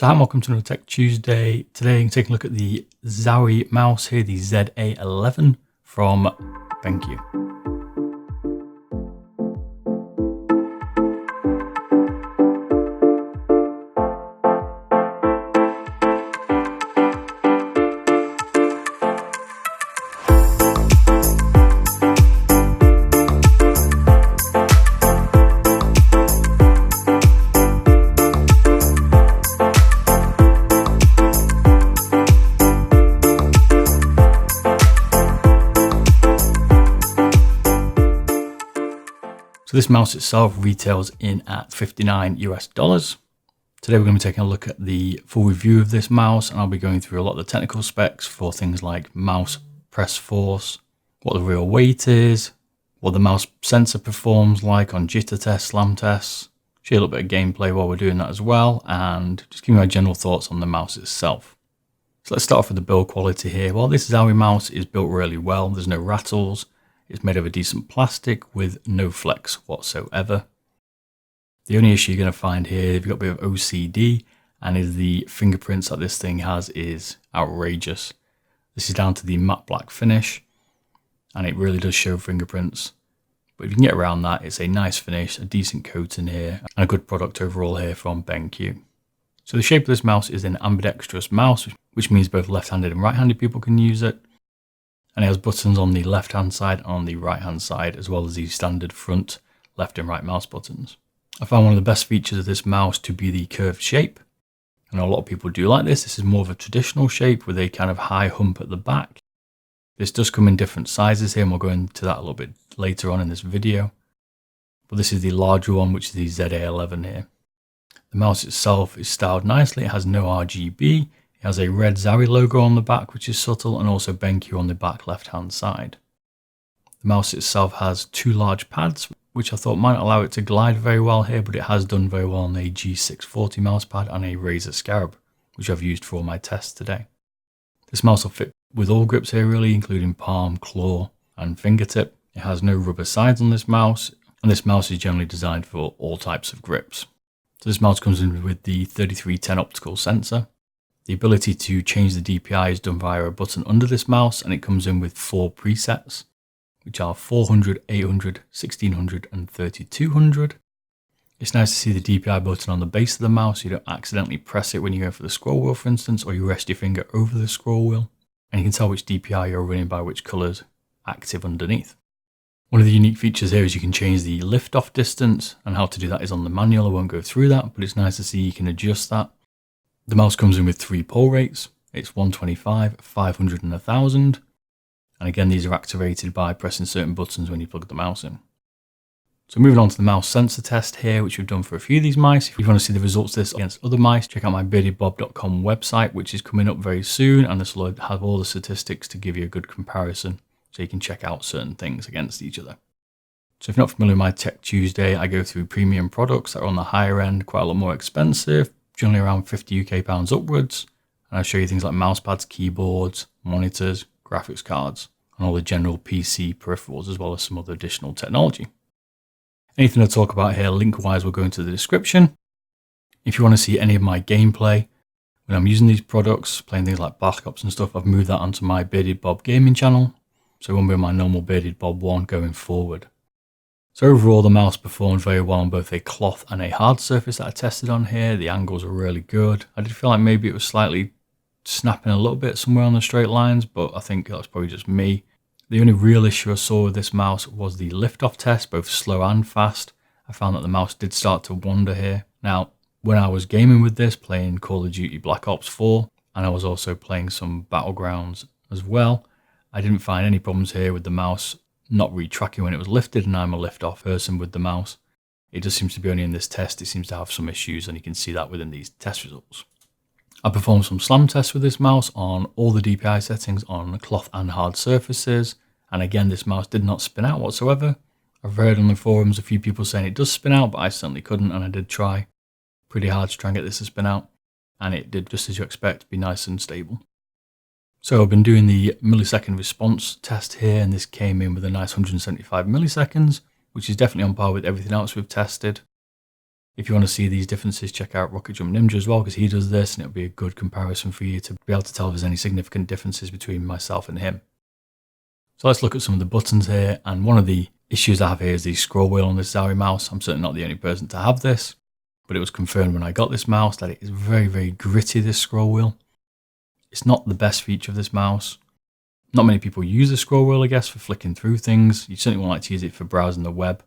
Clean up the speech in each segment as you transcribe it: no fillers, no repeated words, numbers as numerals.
So hi and welcome to another Tech Tuesday. Today I'm taking a look at the Zowie mouse here, the ZA11 from BenQ. So this mouse itself retails in at $59 US. Today we're going to be taking a look at the full review of this mouse, and I'll be going through a lot of the technical specs for things like mouse press force, what the real weight is, what the mouse sensor performs like on jitter tests, slam tests, show you a little bit of gameplay while we're doing that as well, and just give you my general thoughts on the mouse itself. So let's start off with the build quality here. Well, this Zowie mouse is built really well. There's no rattles. It's made of a decent plastic with no flex whatsoever. The only issue you're going to find here, if you've got a bit of OCD, and is the fingerprints that this thing has is outrageous. This is down to the matte black finish, and it really does show fingerprints. But if you can get around that, it's a nice finish, a decent coating here, and a good product overall here from BenQ. So the shape of this mouse is an ambidextrous mouse, which means both left-handed and right-handed people can use it. And it has buttons on the left hand side and on the right hand side, as well as the standard front left and right mouse buttons. I found one of the best features of this mouse to be the curved shape. I know a lot of people do like this. This is more of a traditional shape with a kind of high hump at the back. This does come in different sizes here, and we'll go into that a little bit later on in this video. But this is the larger one, which is the ZA11 here. The mouse itself is styled nicely. It has no RGB. It has a red Zowie logo on the back, which is subtle, and also BenQ on the back left-hand side. The mouse itself has two large pads, which I thought might allow it to glide very well here, but it has done very well on a G640 mouse pad and a Razer Scarab, which I've used for all my tests today. This mouse will fit with all grips here really, including palm, claw, and fingertip. It has no rubber sides on this mouse, and this mouse is generally designed for all types of grips. So this mouse comes in with the 3310 optical sensor. The ability to change the DPI is done via a button under this mouse, and it comes in with 4 presets, which are 400, 800, 1600, and 3200. It's nice to see the DPI button on the base of the mouse, so you don't accidentally press it when you go for the scroll wheel, for instance, or you rest your finger over the scroll wheel, and you can tell which DPI you're running by which colours active underneath. One of the unique features here is you can change the lift-off distance, and how to do that is on the manual. I won't go through that, but it's nice to see you can adjust that. The mouse comes in with 3 pull rates. It's 125, 500, and 1000. And again, these are activated by pressing certain buttons when you plug the mouse in. So moving on to the mouse sensor test here, which we've done for a few of these mice. If you want to see the results of this against other mice, check out my beardedbob.com website, which is coming up very soon. And this will have all the statistics to give you a good comparison, so you can check out certain things against each other. So if you're not familiar with my Tech Tuesday, I go through premium products that are on the higher end, quite a lot more expensive, generally around 50 UK pounds upwards, and I'll show you things like mouse pads, keyboards, monitors, graphics cards, and all the general PC peripherals, as well as some other additional technology. Anything I talk about here link-wise will go into the description. If you want to see any of my gameplay when I'm using these products, playing things like Black Ops and stuff, I've moved that onto my Bearded Bob gaming channel, so it won't be my normal Bearded Bob one going forward. So overall, the mouse performed very well on both a cloth and a hard surface that I tested on here. The angles were really good. I did feel like maybe it was slightly snapping a little bit somewhere on the straight lines, but I think that's probably just me. The only real issue I saw with this mouse was the lift-off test, both slow and fast. I found that the mouse did start to wander here. Now, when I was gaming with this, playing Call of Duty Black Ops 4, and I was also playing some Battlegrounds as well, I didn't find any problems here with the mouse not retracking when it was lifted, and I'm a lift-off person with the mouse. It just seems to be only in this test, it seems to have some issues, and you can see that within these test results. I performed some slam tests with this mouse on all the DPI settings on cloth and hard surfaces, and again, this mouse did not spin out whatsoever. I've heard on the forums a few people saying it does spin out, but I certainly couldn't, and I did try pretty hard to try and get this to spin out, and it did just as you expect, be nice and stable. So I've been doing the millisecond response test here, and this came in with a nice 175 milliseconds, which is definitely on par with everything else we've tested. If you want to see these differences, check out Rocket Jump Ninja as well, because he does this, and it'll be a good comparison for you to be able to tell if there's any significant differences between myself and him. So let's look at some of the buttons here, and one of the issues I have here is the scroll wheel on this Zowie mouse. I'm certainly not the only person to have this, but it was confirmed when I got this mouse that it is very, very gritty, this scroll wheel. It's not the best feature of this mouse. Not many people use the scroll wheel, I guess, for flicking through things. You certainly won't like to use it for browsing the web.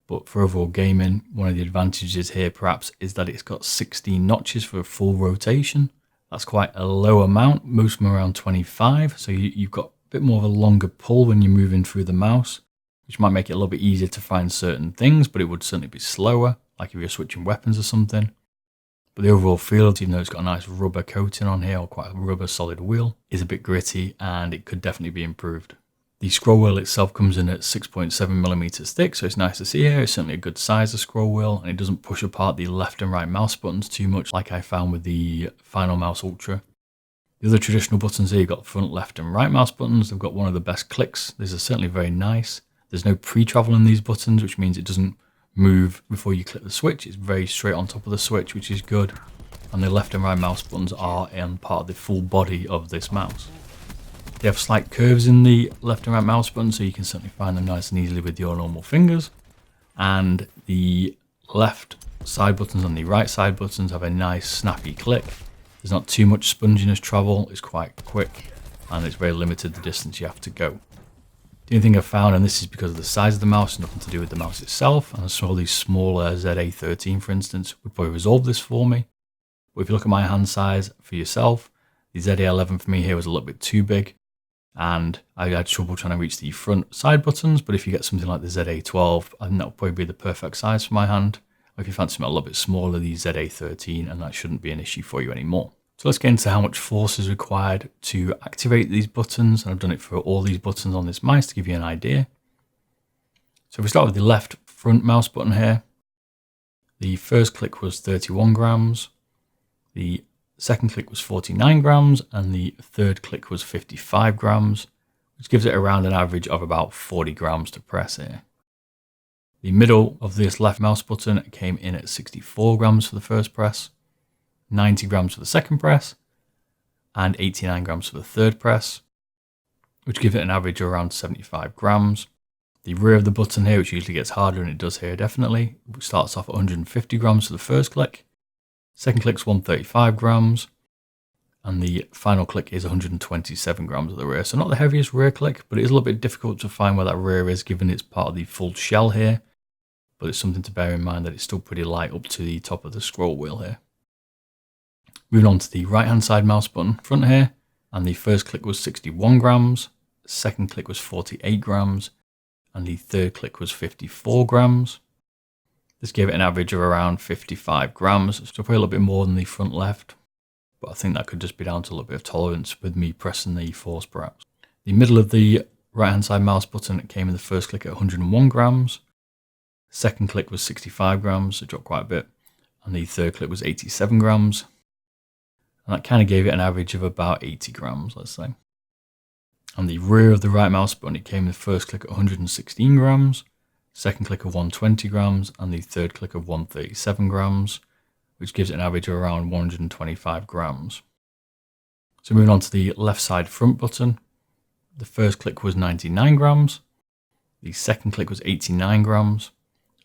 But for overall gaming, one of the advantages here perhaps is that it's got 16 notches for a full rotation. That's quite a low amount, most of them around 25. So you've got a bit more of a longer pull when you're moving through the mouse, which might make it a little bit easier to find certain things, but it would certainly be slower, like if you're switching weapons or something. But the overall feel, even though it's got a nice rubber coating on here, or quite a rubber solid wheel, is a bit gritty, and it could definitely be improved. The scroll wheel itself comes in at 6.7mm thick, so it's nice to see here. It's certainly a good size of scroll wheel, and it doesn't push apart the left and right mouse buttons too much like I found with the Final Mouse Ultra. The other traditional buttons here, you've got front, left and right mouse buttons. They've got one of the best clicks. These are certainly very nice. There's no pre-travel in these buttons, which means it doesn't move before you click the switch. It's very straight on top of the switch, which is good. And the left and right mouse buttons are in part of the full body of this mouse. They have slight curves in the left and right mouse buttons, so you can certainly find them nice and easily with your normal fingers. And the left side buttons and the right side buttons have a nice snappy click. There's not too much sponginess travel, it's quite quick, and it's very limited the distance you have to go. The only thing I've found, and this is because of the size of the mouse, nothing to do with the mouse itself, and I saw these smaller ZA13 for instance would probably resolve this for me. But if you look at my hand size for yourself, the ZA11 for me here was a little bit too big, and I had trouble trying to reach the front side buttons. But if you get something like the ZA12, I think that would probably be the perfect size for my hand. Or if you fancy something a little bit smaller, the ZA13, and that shouldn't be an issue for you anymore. So let's get into how much force is required to activate these buttons, and I've done it for all these buttons on this mice to give you an idea. So if we start with the left front mouse button here, the first click was 31 grams, the second click was 49 grams, and the third click was 55 grams, which gives it around an average of about 40 grams to press here. The middle of this left mouse button came in at 64 grams for the first press, 90 grams for the second press, and 89 grams for the third press, which gives it an average of around 75 grams. The rear of the button here, which usually gets harder, and it does here definitely, starts off at 150 grams for the first click. Second click's 135 grams, and the final click is 127 grams at the rear. So not the heaviest rear click, but it is a little bit difficult to find where that rear is, given it's part of the full shell here. But it's something to bear in mind that it's still pretty light up to the top of the scroll wheel here. Moving on to the right hand side mouse button front here, and the first click was 61 grams, second click was 48 grams, and the third click was 54 grams. This gave it an average of around 55 grams, so probably a little bit more than the front left, but I think that could just be down to a little bit of tolerance with me pressing the force perhaps. The middle of the right hand side mouse button, it came in the first click at 101 grams, second click was 65 grams, so it dropped quite a bit, and the third click was 87 grams, and that kind of gave it an average of about 80 grams, let's say. And the rear of the right mouse button, it came in the first click at 116 grams, second click of 120 grams, and the third click of 137 grams, which gives it an average of around 125 grams. So moving on to the left side front button, the first click was 99 grams, the second click was 89 grams,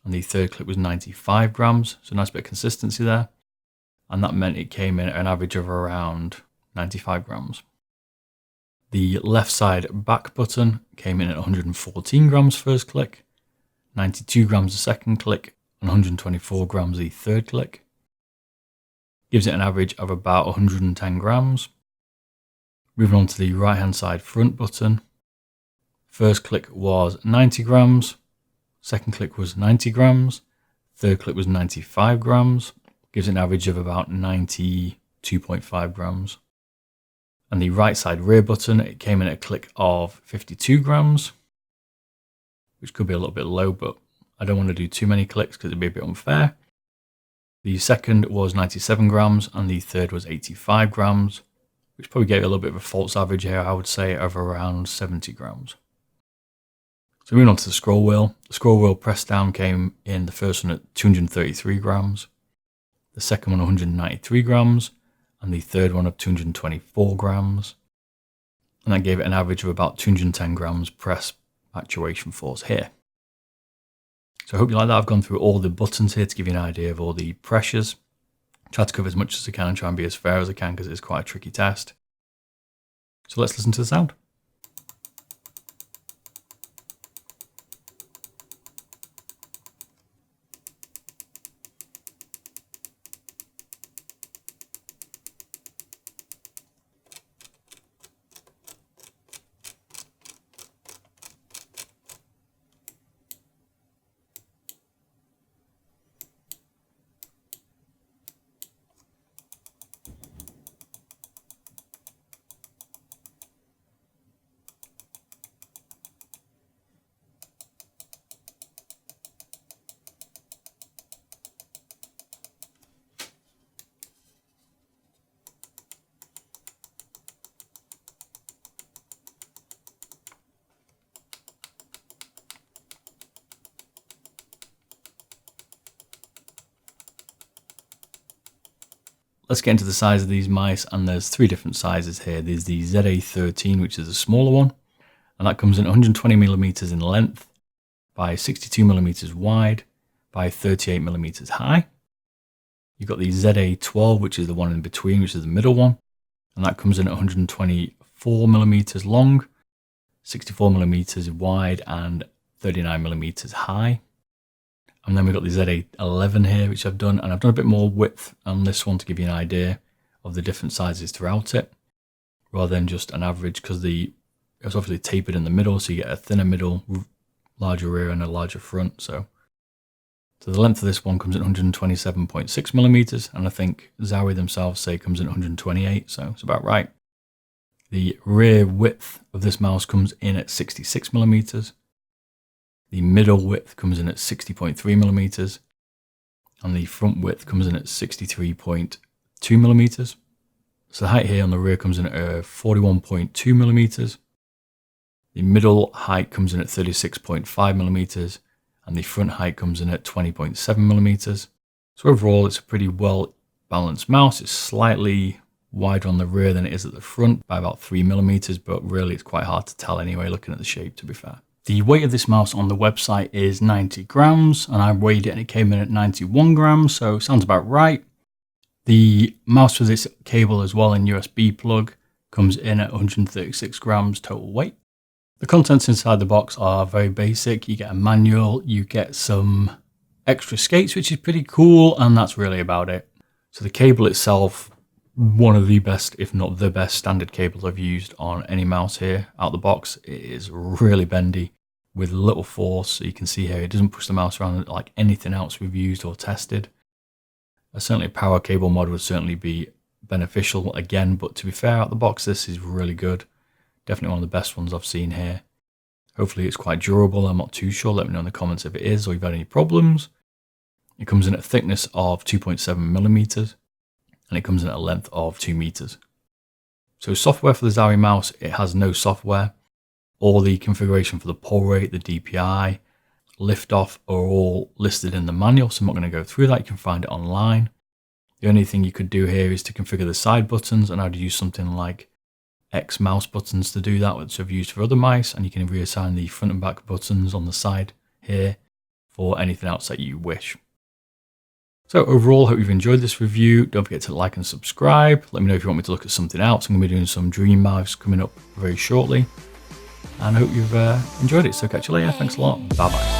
and the third click was 95 grams, so a nice bit of consistency there, and that meant it came in at an average of around 95 grams. The left side back button came in at 114 grams first click, 92 grams the second click, and 124 grams the third click. Gives it an average of about 110 grams. Moving on to the right hand side front button. First click was 90 grams, second click was 90 grams, third click was 95 grams. Gives it an average of about 92.5 grams. And the right side rear button, it came in at a click of 52 grams. Which could be a little bit low, but I don't want to do too many clicks because it'd be a bit unfair. The second was 97 grams and the third was 85 grams, which probably gave it a little bit of a false average here, I would say, of around 70 grams. So moving on to the scroll wheel. The scroll wheel press down came in the first one at 233 grams, the second one 193 grams, and the third one of 224 grams. And that gave it an average of about 210 grams press actuation force here. So I hope you like that. I've gone through all the buttons here to give you an idea of all the pressures. Try to cover as much as I can and try and be as fair as I can because it's quite a tricky test. So let's listen to the sound. Let's get into the size of these mice, and there's three different sizes here. There's the ZA13, which is the smaller one, and that comes in 120 millimeters in length by 62 millimeters wide by 38 millimeters high. You've got the ZA12, which is the one in between, which is the middle one, and that comes in at 124 millimeters long, 64 millimeters wide, and 39 millimeters high. And then we've got the ZA11 here, which I've done, and I've done a bit more width on this one to give you an idea of the different sizes throughout it, rather than just an average, because it's obviously tapered in the middle, so you get a thinner middle, larger rear, and a larger front. So the length of this one comes in 127.6 millimeters, and I think Zowie themselves say comes in 128, so it's about right. The rear width of this mouse comes in at 66 millimeters. The middle width comes in at 60.3 millimeters, and the front width comes in at 63.2 millimeters. So the height here on the rear comes in at 41.2 millimeters. The middle height comes in at 36.5 millimeters, and the front height comes in at 20.7 millimeters. So overall, it's a pretty well balanced mouse. It's slightly wider on the rear than it is at the front by about 3 millimeters, but really it's quite hard to tell anyway, looking at the shape, to be fair. The weight of this mouse on the website is 90 grams, and I weighed it and it came in at 91 grams, so sounds about right. The mouse with this cable as well and USB plug comes in at 136 grams total weight. The contents inside the box are very basic. You get a manual, you get some extra skates, which is pretty cool, and that's really about it. So the cable itself, one of the best, if not the best, standard cables I've used on any mouse here out the box. It is really bendy with little force. So you can see here, it doesn't push the mouse around like anything else we've used or tested. Certainly a power cable mod would certainly be beneficial again, but to be fair, out the box, this is really good. Definitely one of the best ones I've seen here. Hopefully it's quite durable. I'm not too sure. Let me know in the comments if it is or you've had any problems. It comes in at a thickness of 2.7 millimeters. And it comes in at a length of 2 meters. So software for the Zowie mouse, it has no software. All the configuration for the pull rate, the DPI, lift-off are all listed in the manual, so I'm not going to go through that. You can find it online. The only thing you could do here is to configure the side buttons, and I'd use something like X mouse buttons to do that, which I've used for other mice, and you can reassign the front and back buttons on the side here for anything else that you wish. So overall, hope you've enjoyed this review. Don't forget to like and subscribe. Let me know if you want me to look at something else. I'm going to be doing some dream mouse coming up very shortly. And I hope you've enjoyed it. So catch you later. Thanks a lot. Bye-bye.